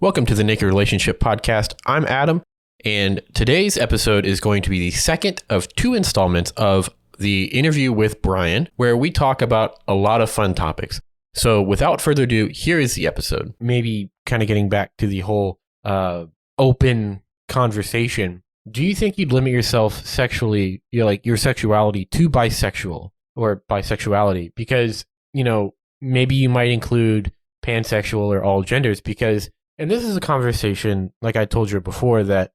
Welcome to the Naked Relationship Podcast. I'm Adam, and today's episode is going to be the second of two installments of the interview with Brian, where we talk about a lot of fun topics. So without further ado, here is the episode. Maybe kind of getting back to the whole open conversation. Do you think you'd limit yourself sexually, your sexuality to bisexual or bisexuality? Because, maybe you might include pansexual or all genders because... And this is a conversation, like I told you before, that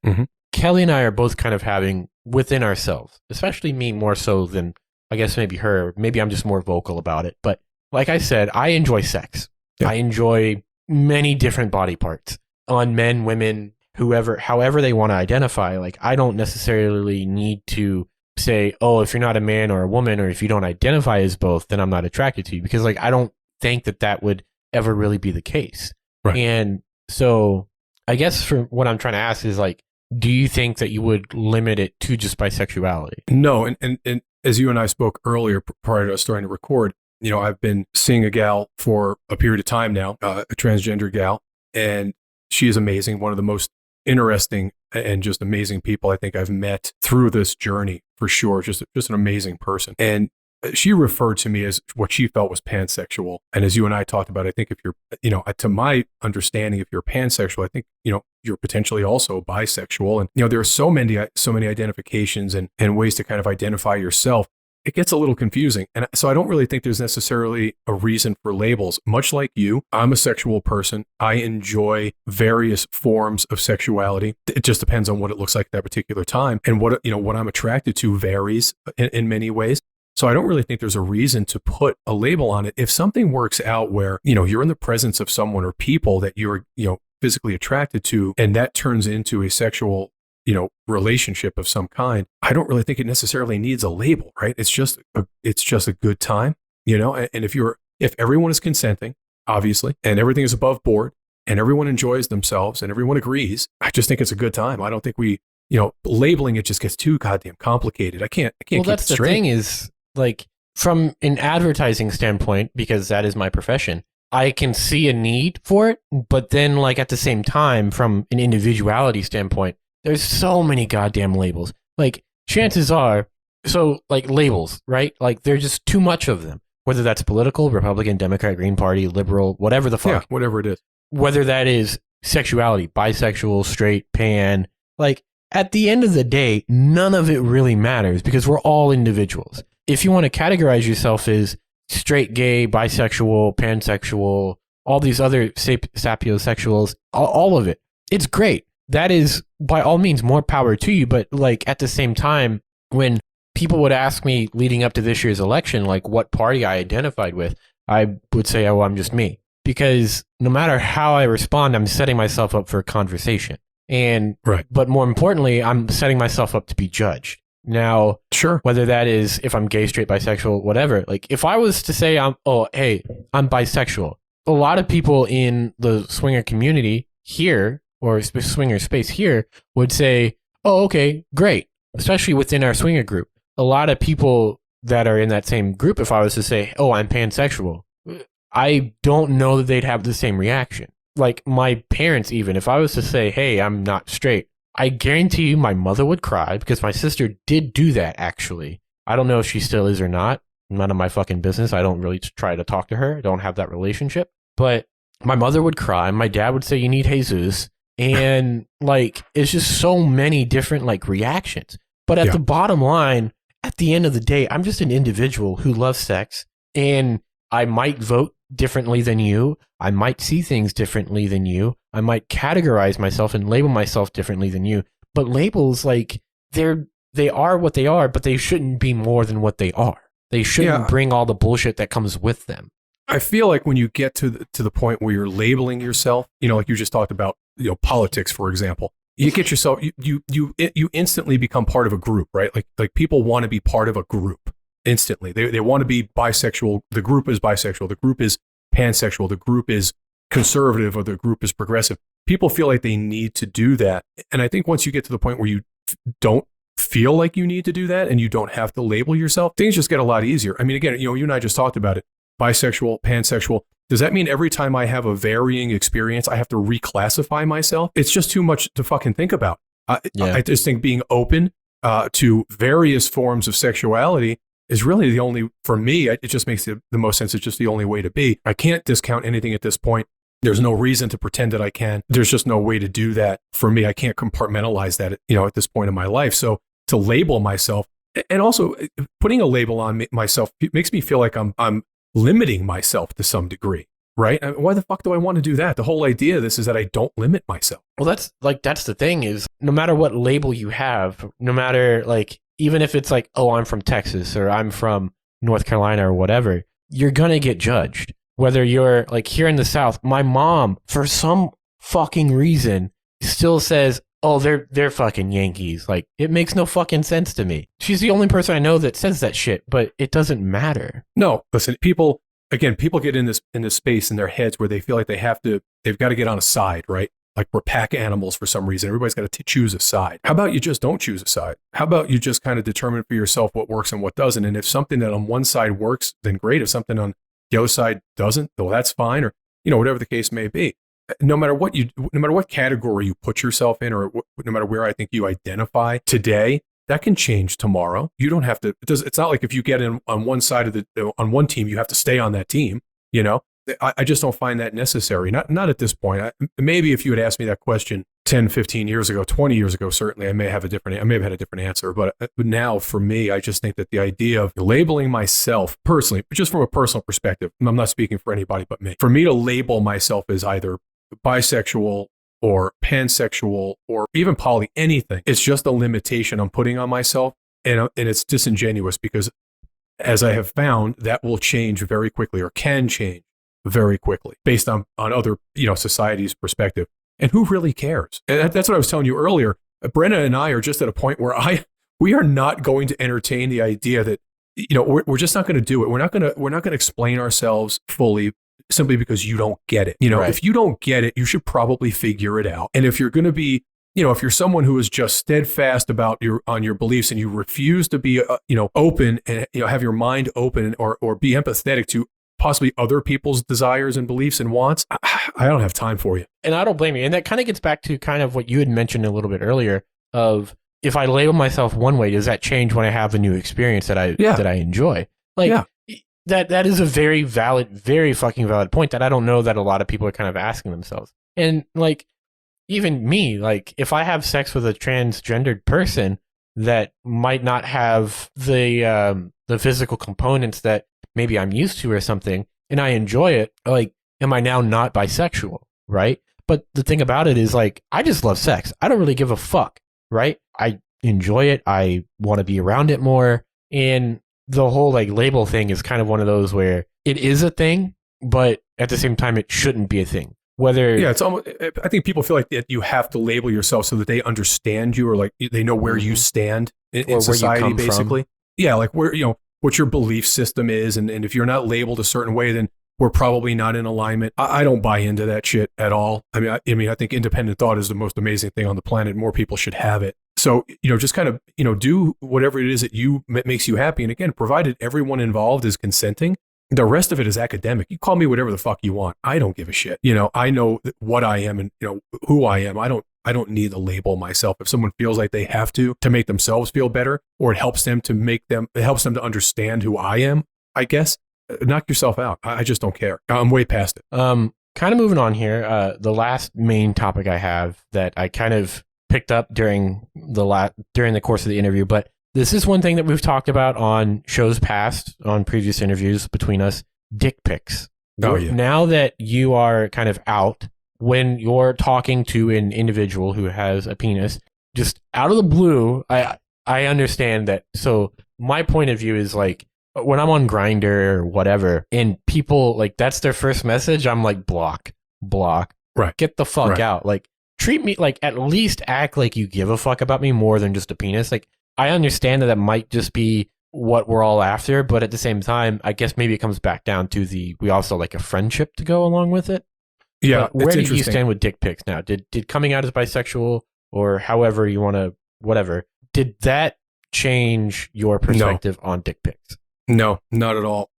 Kelly and I are both kind of having within ourselves, especially me more so than, I guess, maybe her. Maybe I'm just more vocal about it. But like I said, I enjoy sex. Yeah. I enjoy many different body parts on men, women, whoever, however they want to identify. Like, I don't necessarily need to say, oh, if you're not a man or a woman, or if you don't identify as both, then I'm not attracted to you. Because, I don't think that would ever really be the case. Right. And so I guess for what I'm trying to ask is do you think that you would limit it to just bisexuality? No. And as you and I spoke earlier prior to us starting to record, I've been seeing a gal for a period of time now, a transgender gal, and she is amazing. One of the most interesting and just amazing people I think I've met through this journey for sure. Just an amazing person. And she referred to me as what she felt was pansexual. And as you and I talked about, I think if you're, to my understanding, if you're pansexual, I think, you're potentially also bisexual. And, there are so many identifications and ways to kind of identify yourself. It gets a little confusing. And so I don't really think there's necessarily a reason for labels. Much like you, I'm a sexual person. I enjoy various forms of sexuality. It just depends on what it looks like at that particular time. And what I'm attracted to varies in many ways. So I don't really think there's a reason to put a label on it. If something works out where, you're in the presence of someone or people that you're, physically attracted to, and that turns into a sexual, relationship of some kind, I don't really think it necessarily needs a label, right? It's just a good time, and if everyone is consenting, obviously, and everything is above board and everyone enjoys themselves and everyone agrees, I just think it's a good time. I don't think labeling it just gets too goddamn complicated. I can't well, keep that's it straight. The thing is, from an advertising standpoint, because that is my profession, I can see a need for it, but then at the same time, from an individuality standpoint, there's so many goddamn labels. Chances are, labels, right? There's just too much of them, whether that's political, Republican, Democrat, Green Party, liberal, whatever the fuck. Yeah, whatever it is. Whether that is sexuality, bisexual, straight, pan, at the end of the day, none of it really matters because we're all individuals. If you want to categorize yourself as straight, gay, bisexual, pansexual, all these other sapiosexuals, all of it, it's great. That is, by all means, more power to you. But at the same time, when people would ask me leading up to this year's election, what party I identified with, I would say, oh, I'm just me. Because no matter how I respond, I'm setting myself up for a conversation. And, right. But more importantly, I'm setting myself up to be judged. Now, sure, whether that is if I'm gay, straight, bisexual, whatever, if I was to say I'm bisexual, a lot of people in the swinger community here or swinger space here would say, oh, okay, great. Especially within our swinger group. A lot of people that are in that same group, if I was to say, oh, I'm pansexual, I don't know that they'd have the same reaction. My parents, even if I was to say, hey, I'm not straight, I guarantee you my mother would cry because my sister did do that, actually. I don't know if she still is or not. None of my fucking business. I don't really try to talk to her. I don't have that relationship. But my mother would cry. My dad would say, you need Jesus. And, it's just so many different, reactions. But at the bottom line, at the end of the day, I'm just an individual who loves sex. And I might vote differently than you. I might see things differently than you. I might categorize myself and label myself differently than you. But labels, they are what they are, but they shouldn't be more than what they are. They shouldn't bring all the bullshit that comes with them. I feel like when you get to the point where you're labeling yourself, like you just talked about, politics, for example, you get yourself, you instantly become part of a group, right? Like people want to be part of a group instantly. They want to be bisexual. The group is bisexual. The group is pansexual. The group is conservative, or the group is progressive. People feel like they need to do that. And I think once you get to the point where you don't feel like you need to do that and you don't have to label yourself, things just get a lot easier. I mean, again, you and I just talked about it. Bisexual, pansexual. Does that mean every time I have a varying experience, I have to reclassify myself? It's just too much to fucking think about. I just think being open to various forms of sexuality is really the only, for me, it just makes the most sense. It's just the only way to be. I can't discount anything at this point. There's no reason to pretend that I can. There's just no way to do that for me. I can't compartmentalize that, at this point in my life. So to label myself, and also putting a label on myself makes me feel like I'm limiting myself to some degree, right? Why the fuck do I want to do that? The whole idea of this is that I don't limit myself. Well, that's the thing is, no matter what label you have, no matter even if it's oh, I'm from Texas or I'm from North Carolina or whatever, you're going to get judged. Whether you're here in the South, my mom, for some fucking reason, still says, oh, they're fucking Yankees. It makes no fucking sense to me. She's the only person I know that says that shit, but it doesn't matter. No, listen, people get in this space in their heads where they feel like they've got to get on a side, right? Like we're pack animals for some reason. Everybody's got to choose a side. How about you just don't choose a side? How about you just kind of determine for yourself what works and what doesn't? And if something that on one side works, then great. If something on the other side doesn't, well, that's fine. Or, whatever the case may be. No matter what category you put yourself in, or no matter where I think you identify today, that can change tomorrow. You don't have to. It's not like if you get in on one side of on one team, you have to stay on that team. I just don't find that necessary. Not at this point. Maybe if you had asked me that question 10, 15 years ago, 20 years ago, certainly I may have had a different answer. But now for me, I just think that the idea of labeling myself personally, just from a personal perspective, I'm not speaking for anybody but me. For me to label myself as either bisexual or pansexual or even poly, anything, it's just a limitation I'm putting on myself. And it's disingenuous because, as I have found, that will change very quickly, or can change very quickly based on other, society's perspective. And who really cares? And that's what I was telling you earlier. Brenna and I are just at a point where we are not going to entertain the idea that, we're just not going to do it. We're not going to explain ourselves fully simply because you don't get it. Right. If you don't get it, you should probably figure it out. And if you're going to be, if you're someone who is just steadfast about your beliefs and you refuse to be, open and, have your mind open or be empathetic to possibly other people's desires and beliefs and wants, I don't have time for you. And I don't blame you. And that kind of gets back to kind of what you had mentioned a little bit earlier of, if I label myself one way, does that change when I have a new experience that I enjoy? That is a very valid, very fucking valid point that I don't know that a lot of people are kind of asking themselves. And even me, if I have sex with a transgendered person that might not have the physical components that maybe I'm used to or something, and I enjoy it, am I now not bisexual, right? But the thing about it is, I just love sex. I don't really give a fuck, right? I enjoy it. I want to be around it more. And the whole label thing is kind of one of those where it is a thing, but at the same time, it shouldn't be a thing. It's almost, I think people feel like that you have to label yourself so that they understand you, or they know where you stand in society, basically. From. Yeah, where, what your belief system is. And if you're not labeled a certain way, then we're probably not in alignment. I don't buy into that shit at all. I think independent thought is the most amazing thing on the planet. More people should have it. So, just kind of, do whatever it is that makes you happy. And again, provided everyone involved is consenting, the rest of it is academic. You call me whatever the fuck you want. I don't give a shit. I know what I am and, who I am. I don't need to label myself. If someone feels like they have to make themselves feel better, or it helps them to understand who I am, I guess, knock yourself out. I just don't care. I'm way past it. Kind of moving on here. The last main topic I have that I kind of picked up during the course of the interview, but this is one thing that we've talked about on shows past, on previous interviews between us, dick pics. Oh, yeah. Now that you are kind of out, when you're talking to an individual who has a penis, just out of the blue, I understand that. So my point of view is when I'm on Grindr or whatever, and people that's their first message, I'm block, right? Get the fuck out. Treat me at least act like you give a fuck about me more than just a penis. I understand that might just be what we're all after, but at the same time, I guess maybe it comes back down to we also like a friendship to go along with it. Yeah, where do you stand with dick pics now? Did coming out as bisexual, or however you want to, whatever, did that change your perspective on dick pics? No, not at all.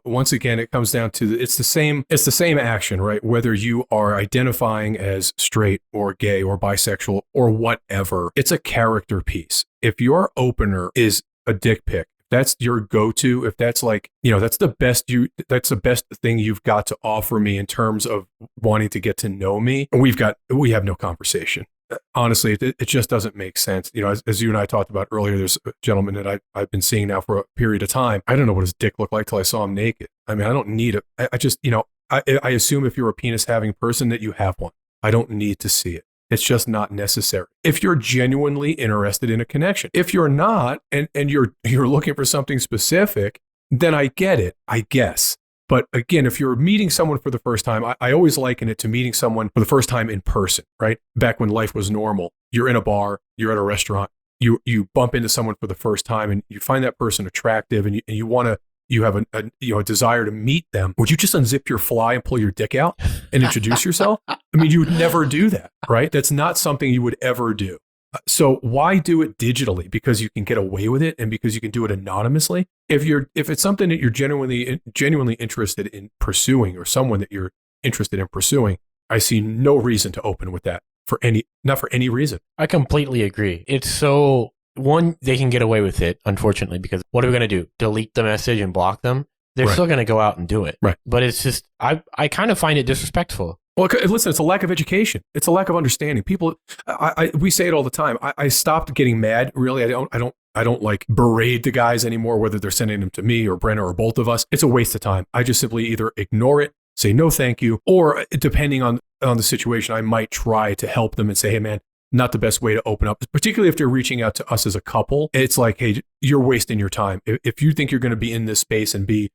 Once again, it comes down to it's the same action, right? Whether you are identifying as straight or gay or bisexual or whatever, it's a character piece. If your opener is a dick pic, that's your go-to, if that's like, that's the best thing you've got to offer me in terms of wanting to get to know me, we have no conversation. Honestly, it just doesn't make sense. As you and I talked about earlier, there's a gentleman that I've been seeing now for a period of time. I don't know what his dick looked like till I saw him naked. I mean, I don't need it. I just, I assume if you're a penis having person that you have one. I don't need to see it. It's just not necessary. If you're genuinely interested in a connection, if you're not, and you're looking for something specific, then I get it, I guess. But again, if you're meeting someone for the first time, I always liken it to meeting someone for the first time in person, right? Back when life was normal, you're in a bar, you're at a restaurant, you bump into someone for the first time and you find that person attractive and you have a desire to meet them. Would you just unzip your fly and pull your dick out and introduce yourself? I mean, you would never do that, right? That's not something you would ever do. So why do it digitally? Because you can get away with it and because you can do it anonymously. If it's something that you're genuinely interested in pursuing, or someone that you're interested in pursuing, I see no reason to open with that not for any reason. I completely agree. It's so, one, they can get away with it, unfortunately, because what are we going to do? Delete the message and block them? They're still going to go out and do it. Right. But it's just, I kind of find it disrespectful. Well, listen, it's a lack of education. It's a lack of understanding. People, we say it all the time. I stopped getting mad. Really, I don't like berate the guys anymore, whether they're sending them to me or Brenna or both of us. It's a waste of time. I just simply either ignore it, say no, thank you, or depending on the situation, I might try to help them and say, hey, man, not the best way to open up, particularly if they're reaching out to us as a couple. It's like, hey, you're wasting your time. If you think you're going to be in this space and be,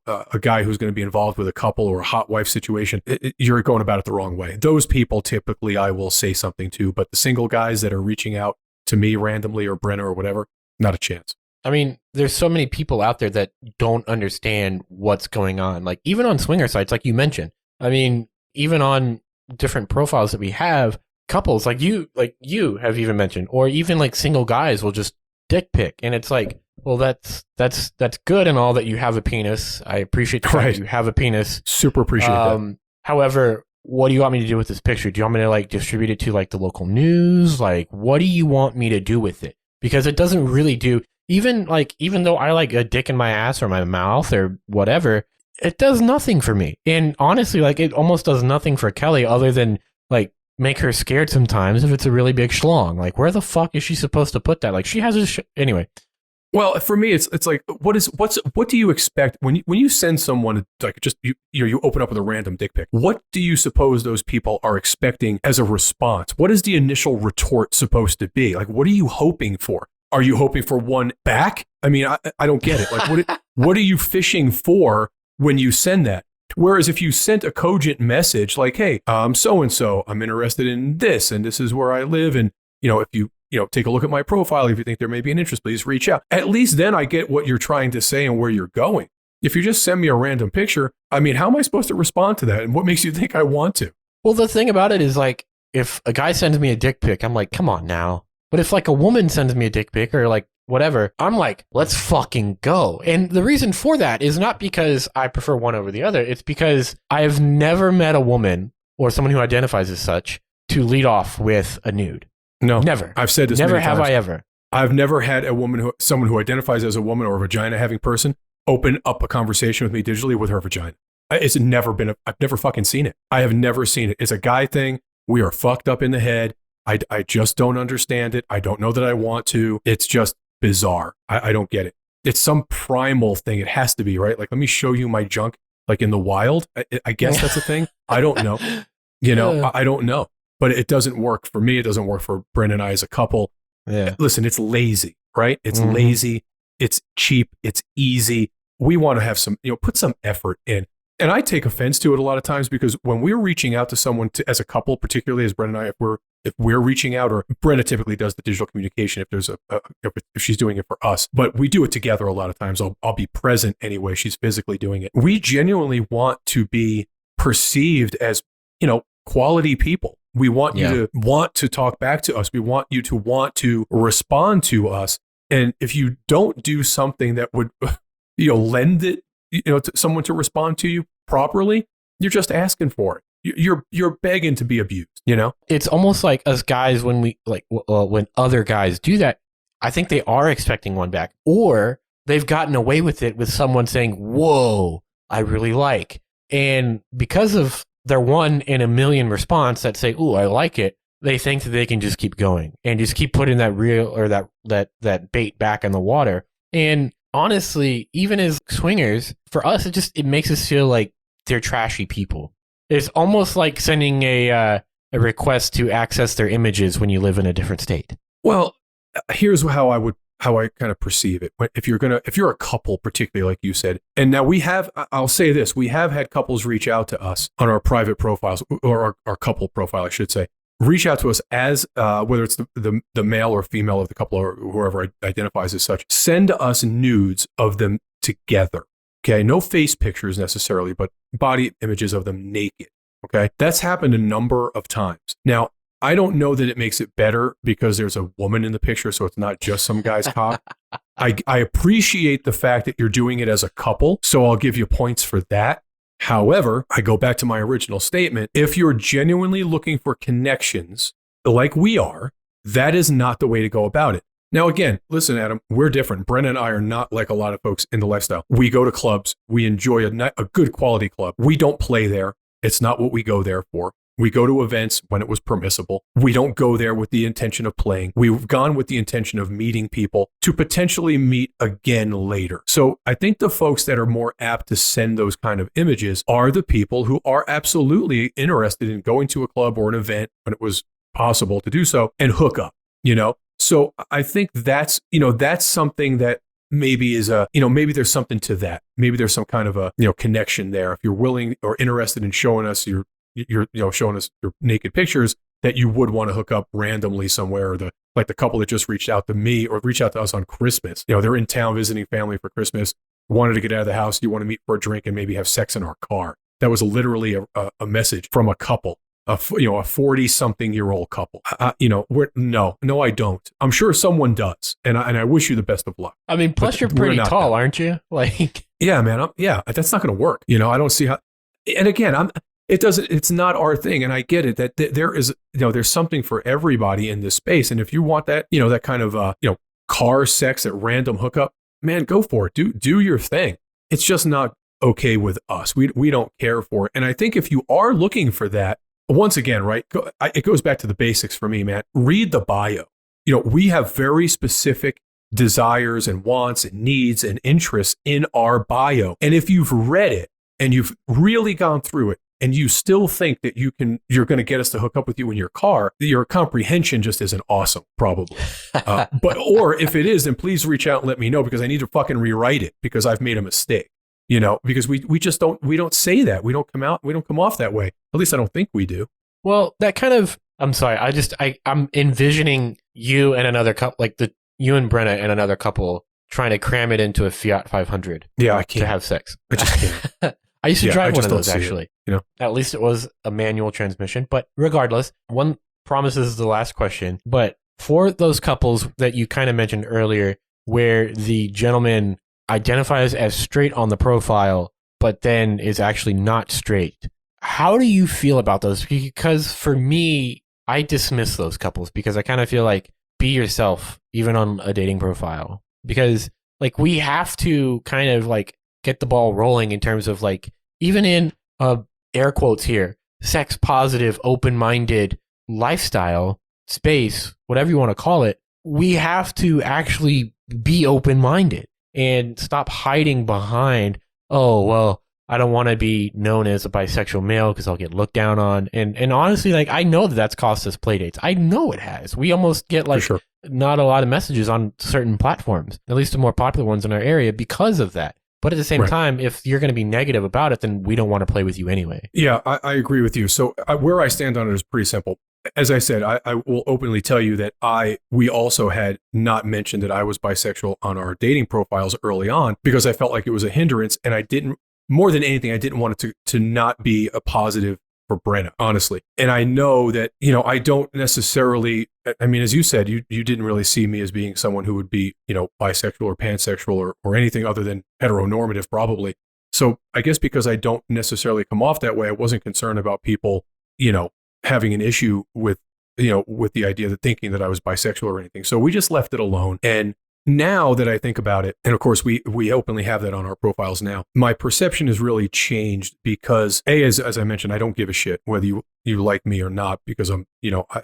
a guy who's going to be involved with a couple or a hot wife situation, you're going about it the wrong way. Those people typically I will say something to, but the single guys that are reaching out to me randomly or Brenna or whatever, not a chance. I mean, there's so many people out there that don't understand what's going on. Like even on swinger sites, like you mentioned, I mean, even on different profiles that we have, couples like you have even mentioned, or even like single guys will just dick pic. And it's like, well, that's good and all that you have a penis. I appreciate the fact that you have a penis. Super appreciate that. However, what do you want me to do with this picture? Do you want me to like distribute it to like the local news? Like, what do you want me to do with it? Because it doesn't really do, even though I like a dick in my ass or my mouth or whatever, it does nothing for me. And honestly, like it almost does nothing for Kelly other than like make her scared sometimes if it's a really big schlong. Like, where the fuck is she supposed to put that? Like, she has a anyway. Well, for me, it's like, what do you expect when you send someone, like, just you open up with a random dick pic? What do you suppose those people are expecting as a response? What is the initial retort supposed to be? Like, what are you hoping for? Are you hoping for one back? I mean, I don't get it. Like, what are you fishing for when you send that? Whereas if you sent a cogent message like, hey, so-and-so, I'm interested in this, and this is where I live, and, if you take a look at my profile, if you think there may be an interest, please reach out. At least then I get what you're trying to say and where you're going. If you just send me a random picture, I mean, how am I supposed to respond to that? And what makes you think I want to? Well, the thing about it is, like, if a guy sends me a dick pic, I'm like, come on now. But if like a woman sends me a dick pic or like whatever, I'm like, let's fucking go. And the reason for that is not because I prefer one over the other. It's because I've never met a woman or someone who identifies as such to lead off with a nude. No, never. I've said this. Never many have times. I ever. I've never had someone who identifies as a woman or a vagina having person open up a conversation with me digitally with her vagina. It's never been. I've never fucking seen it. I have never seen it. It's a guy thing. We are fucked up in the head. I just don't understand it. I don't know that I want to. It's just bizarre. I don't get it. It's some primal thing. It has to be, right? Like, let me show you my junk, like in the wild. I guess that's a thing. I don't know. I don't know. But it doesn't work for me. It doesn't work for Brent and I as a couple. Yeah. Listen, it's lazy, right? It's lazy. It's cheap. It's easy. We want to have some, put some effort in. And I take offense to it a lot of times because when we're reaching out to someone as a couple, particularly as Brent and I, if we're reaching out, or Brenna typically does the digital communication if there's if she's doing it for us, but we do it together a lot of times. I'll be present anyway. She's physically doing it. We genuinely want to be perceived as, quality people. We want you to want to talk back to us. We want you to want to respond to us. And if you don't do something that would, lend it, to someone to respond to you properly, you're just asking for it. You're begging to be abused, It's almost like us guys when we when other guys do that, I think they are expecting one back, or they've gotten away with it with someone saying, "Whoa, I really like." And because of their 1 in a million response that say, "Ooh, I like it," they think that they can just keep going and just keep putting that reel or that bait back in the water. And honestly, even as swingers, for us, it makes us feel like they're trashy people. It's almost like sending a request to access their images when you live in a different state. Well, here's how I kind of perceive it. If you're a couple, particularly like you said, and now I'll say this, we have had couples reach out to us on our private profiles, or our couple profile, I should say, reach out to us as whether it's the male or female of the couple or whoever identifies as such, send us nudes of them together. Okay, no face pictures necessarily, but body images of them naked. Okay, that's happened a number of times. Now, I don't know that it makes it better because there's a woman in the picture, so it's not just some guy's cock. I appreciate the fact that you're doing it as a couple, so I'll give you points for that. However, I go back to my original statement. If you're genuinely looking for connections, like we are, that is not the way to go about it. Now, again, listen, Adam, we're different. Brenna and I are not like a lot of folks in the lifestyle. We go to clubs. We enjoy a good quality club. We don't play there. It's not what we go there for. We go to events when it was permissible. We don't go there with the intention of playing. We've gone with the intention of meeting people to potentially meet again later. So I think the folks that are more apt to send those kind of images are the people who are absolutely interested in going to a club or an event when it was possible to do so and hook up, So I think that's something that maybe is maybe there's something to that. Maybe there's some kind of a, connection there. If you're willing or interested in showing us you're showing us your naked pictures, that you would want to hook up randomly somewhere, or like the couple that just reached out to me or reached out to us on Christmas. They're in town visiting family for Christmas, wanted to get out of the house. You want to meet for a drink and maybe have sex in our car. That was literally a message from a couple, a 40-something-year-old couple. No, I don't. I'm sure someone does, and I wish you the best of luck. I mean, plus you're pretty tall, aren't you? Like, yeah, man. That's not going to work. I don't see how. And again, it's not our thing. And I get it that there is, there's something for everybody in this space. And if you want that, that kind of, car sex at random hookup, man, go for it. Do your thing. It's just not okay with us. We don't care for it. And I think if you are looking for that, once again, right, it goes back to the basics for me, man. Read the bio. We have very specific desires and wants and needs and interests in our bio. And if you've read it and you've really gone through it, and you still think that you're going to get us to hook up with you in your car, your comprehension just isn't awesome, probably. Or if it is, then please reach out and let me know, because I need to fucking rewrite it because I've made a mistake. Because we just don't say that. We don't come off that way. At least I don't think we do. Well, that kind of, I'm sorry. I'm envisioning you and another couple, like you and Brenna and another couple trying to cram it into a Fiat 500. Yeah, I can't. To have sex. I just can't. I used to drive one of those, actually. It, At least it was a manual transmission. But regardless, one promises is the last question. But for those couples that you kind of mentioned earlier, where the gentleman identifies as straight on the profile, but then is actually not straight, how do you feel about those? Because for me, I dismiss those couples because I kind of feel like, be yourself, even on a dating profile. Because we have to kind of get the ball rolling in terms of even in air quotes here, sex positive, open-minded lifestyle space, whatever you want to call it, we have to actually be open-minded and stop hiding behind, oh, well, I don't want to be known as a bisexual male because I'll get looked down on. And honestly, I know that's cost us playdates. I know it has. We almost get not a lot of messages on certain platforms, at least the more popular ones in our area, because of that. But at the same time, if you're going to be negative about it, then we don't want to play with you anyway. Yeah, I agree with you. So where I stand on it is pretty simple. As I said, I will openly tell you that we also had not mentioned that I was bisexual on our dating profiles early on because I felt like it was a hindrance, and more than anything, I didn't want it to not be a positive for Brenna, honestly. And I know that, I don't necessarily, I mean, as you said, you didn't really see me as being someone who would be, bisexual or pansexual or anything other than heteronormative, probably. So I guess because I don't necessarily come off that way, I wasn't concerned about people, having an issue with the idea that thinking that I was bisexual or anything. So we just left it alone. And now that I think about it, and of course we openly have that on our profiles now, my perception has really changed because as I mentioned, I don't give a shit whether you like me or not because I'm,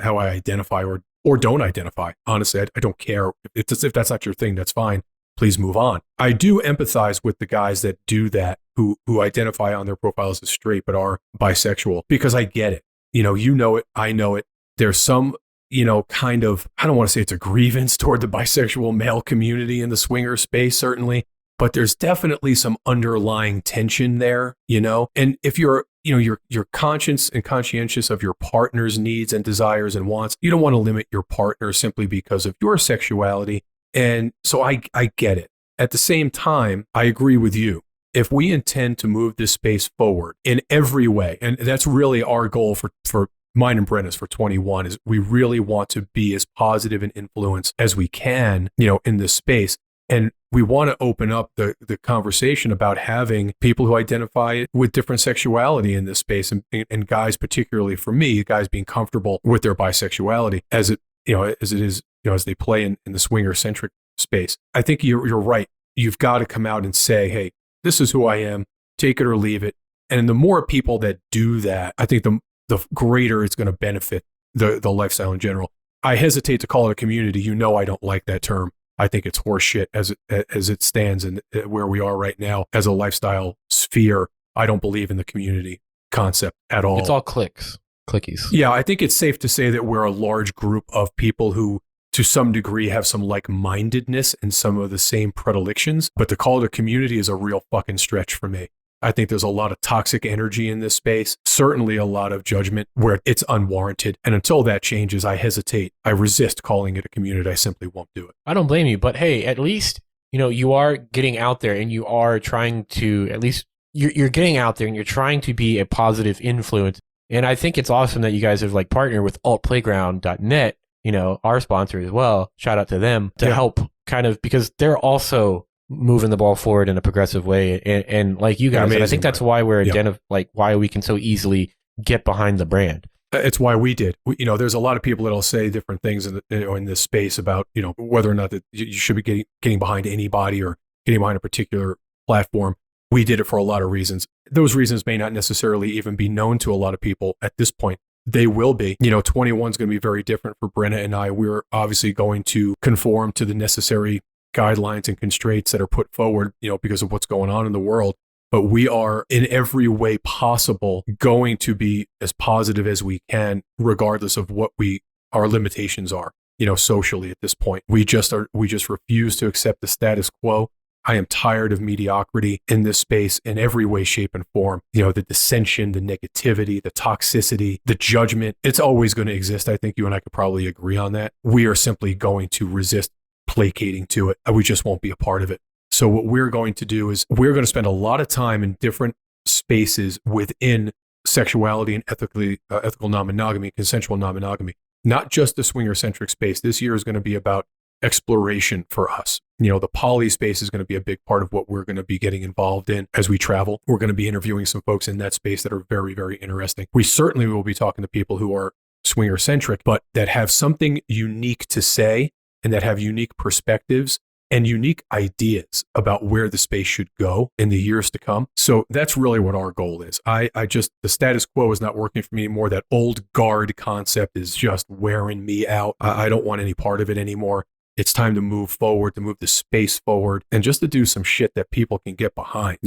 how I identify or don't identify. Honestly, I don't care. If that's not your thing, that's fine. Please move on. I do empathize with the guys that do that, who identify on their profiles as straight but are bisexual, because I get it. You know it, I know it. There's some, kind of, I don't want to say it's a grievance toward the bisexual male community in the swinger space, certainly, but there's definitely some underlying tension there, And if you're conscious and conscientious of your partner's needs and desires and wants, you don't want to limit your partner simply because of your sexuality. And so I get it. At the same time, I agree with you. If we intend to move this space forward in every way, and that's really our goal for mine and Brenna's for 21, is we really want to be as positive an influence as we can, in this space. And we want to open up the conversation about having people who identify with different sexuality in this space, and guys, particularly for me, guys being comfortable with their bisexuality as it is, as they play in the swinger centric space. I think you're right. You've got to come out and say, hey, this is who I am, take it or leave it. And the more people that do that, I think the greater it's going to benefit the lifestyle in general. I hesitate to call it a community. I don't like that term. I think it's horseshit as it stands and where we are right now as a lifestyle sphere. I don't believe in the community concept at all. It's all clickies. Yeah, I think it's safe to say that we're a large group of people who, to some degree, have some like-mindedness and some of the same predilections. But to call it a community is a real fucking stretch for me. I think there's a lot of toxic energy in this space, certainly a lot of judgment where it's unwarranted. And until that changes, I hesitate. I resist calling it a community. I simply won't do it. I don't blame you, but hey, at least, you are getting out there and you are trying to, at least you're getting out there and you're trying to be a positive influence. And I think it's awesome that you guys have partnered with altplayground.net, our sponsor as well. Shout out to them to help kind of, because they're also moving the ball forward in a progressive way, and like you guys, amazing, and I think that's why we're why we can so easily get behind the brand. It's why we did. There's a lot of people that'll say different things in this space about whether or not that you should be getting behind anybody or getting behind a particular platform. We did it for a lot of reasons. Those reasons may not necessarily even be known to a lot of people at this point. They will be. 21 is going to be very different for Brenna and I. We're obviously going to conform to the necessary guidelines and constraints that are put forward, because of what's going on in the world. But we are in every way possible going to be as positive as we can, regardless of what our limitations are, socially at this point. We just refuse to accept the status quo. I am tired of mediocrity in this space in every way, shape, and form. The dissension, the negativity, the toxicity, the judgment, it's always going to exist. I think you and I could probably agree on that. We are simply going to resist placating to it. We just won't be a part of it. So what we're going to do is we're going to spend a lot of time in different spaces within sexuality and ethical non-monogamy, consensual non-monogamy, not just the swinger-centric space. This year is going to be about exploration for us. The poly space is going to be a big part of what we're going to be getting involved in as we travel. We're going to be interviewing some folks in that space that are very, very interesting. We certainly will be talking to people who are swinger-centric, but that have something unique to say and that have unique perspectives and unique ideas about where the space should go in the years to come. So that's really what our goal is. The status quo is not working for me anymore. That old guard concept is just wearing me out. I don't want any part of it anymore. It's time to move forward, to move the space forward, and just to do some shit that people can get behind,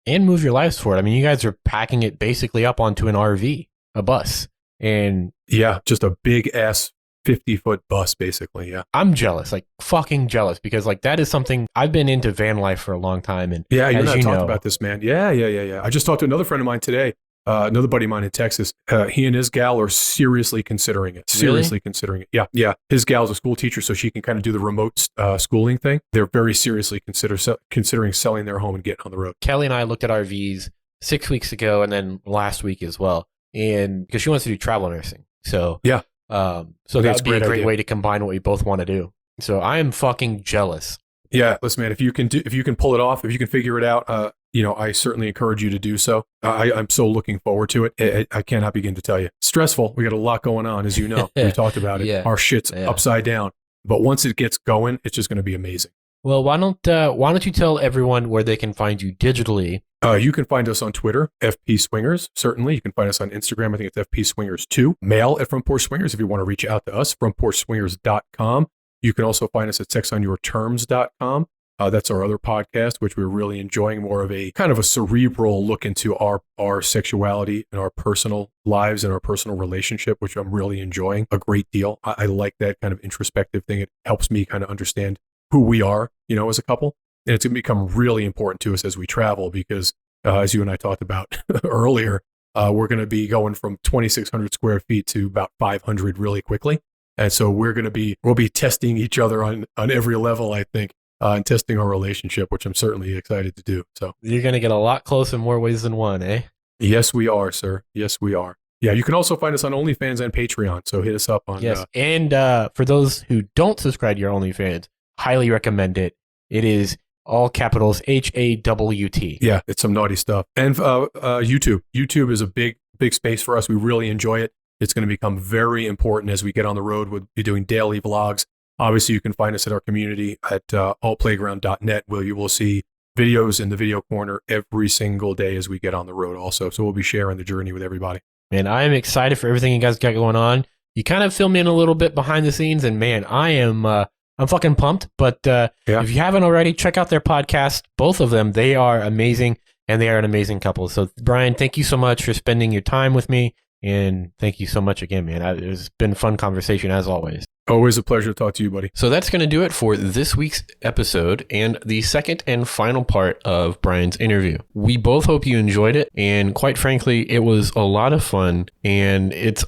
And move your lives forward. I mean, you guys are packing it basically up onto an RV, a bus. And yeah, just a big ass 50-foot bus, basically. Yeah. I'm jealous, fucking jealous, because that is something I've been into van life for a long time. And yeah, you and I talked about this, man. Yeah. I just talked to another friend of mine today, another buddy of mine in Texas. He and his gal are seriously considering it. Considering it. Yeah. His gal's a school teacher, so she can kind of do the remote schooling thing. They're very seriously considering selling their home and getting on the road. Kelly and I looked at RVs 6 weeks ago and then last week as well. and because she wants to do travel nursing. So Yeah. So that would be a great way to combine what we both want to do. So I am fucking jealous. Yeah, listen, man, if you can pull it off, if you can figure it out, I certainly encourage you to do so. I'm so looking forward to it. I cannot begin to tell you. Stressful. We got a lot going on, as you know. We talked about it. Yeah. Our shit's upside down. But once it gets going, it's just going to be amazing. Well, why don't you tell everyone where they can find you digitally? You can find us on Twitter, FP Swingers. Certainly, you can find us on Instagram. I think it's FP Swingers 2. Mail at Front Porch Swingers if you want to reach out to us. FrontPorchSwingers.com. You can also find us at SexOnYourTerms.com. That's our other podcast, which we're really enjoying, more of a kind of a cerebral look into our sexuality and our personal lives and our personal relationship, which I'm really enjoying a great deal. I like that kind of introspective thing. It helps me kind of understand who we are, as a couple. And it's going to become really important to us as we travel because, as you and I talked about earlier, we're going to be going from 2,600 square feet to about 500 really quickly. And so we'll be testing each other on every level, I think, and testing our relationship, which I'm certainly excited to do. So you're going to get a lot closer in more ways than one, eh? Yes, we are, sir. Yes, we are. Yeah, you can also find us on OnlyFans and Patreon. So hit us up on. Yes, and for those who don't subscribe to your OnlyFans, highly recommend it. It is all capitals HAWT. Yeah, it's some naughty stuff. And YouTube. YouTube is a big space for us. We really enjoy it. It's going to become very important as we get on the road. We'll be doing daily vlogs. Obviously, you can find us at our community at altplayground.net, where you will see videos in the video corner every single day as we get on the road also. So we'll be sharing the journey with everybody. Man, I am excited for everything you guys got going on. You kind of fill me in a little bit behind the scenes, and man, I'm fucking pumped. But if you haven't already, check out their podcast. Both of them, they are amazing, and they are an amazing couple. So Brian, thank you so much for spending your time with me. And thank you so much again, man. It's been a fun conversation as always. Always a pleasure to talk to you, buddy. So that's going to do it for this week's episode and the second and final part of Brian's interview. We both hope you enjoyed it. And quite frankly, it was a lot of fun. And it's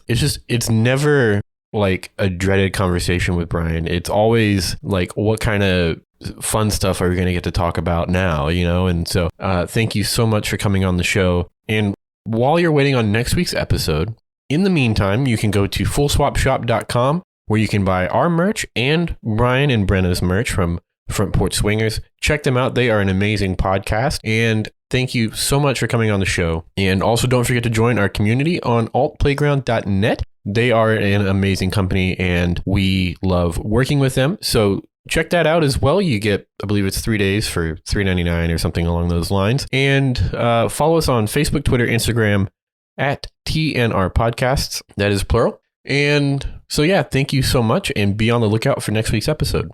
never like a dreaded conversation with Brian. It's always like, what kind of fun stuff are we going to get to talk about now, And so thank you so much for coming on the show. And while you're waiting on next week's episode, in the meantime, you can go to fullswapshop.com, where you can buy our merch and Brian and Brenna's merch from Front Porch Swingers. Check them out. They are an amazing podcast. And thank you so much for coming on the show. And also don't forget to join our community on altplayground.net. They are an amazing company and we love working with them. So check that out as well. You get, I believe it's 3 days for $3.99 or something along those lines. And follow us on Facebook, Twitter, Instagram at TNR Podcasts. That is plural. And so, yeah, thank you so much and be on the lookout for next week's episode.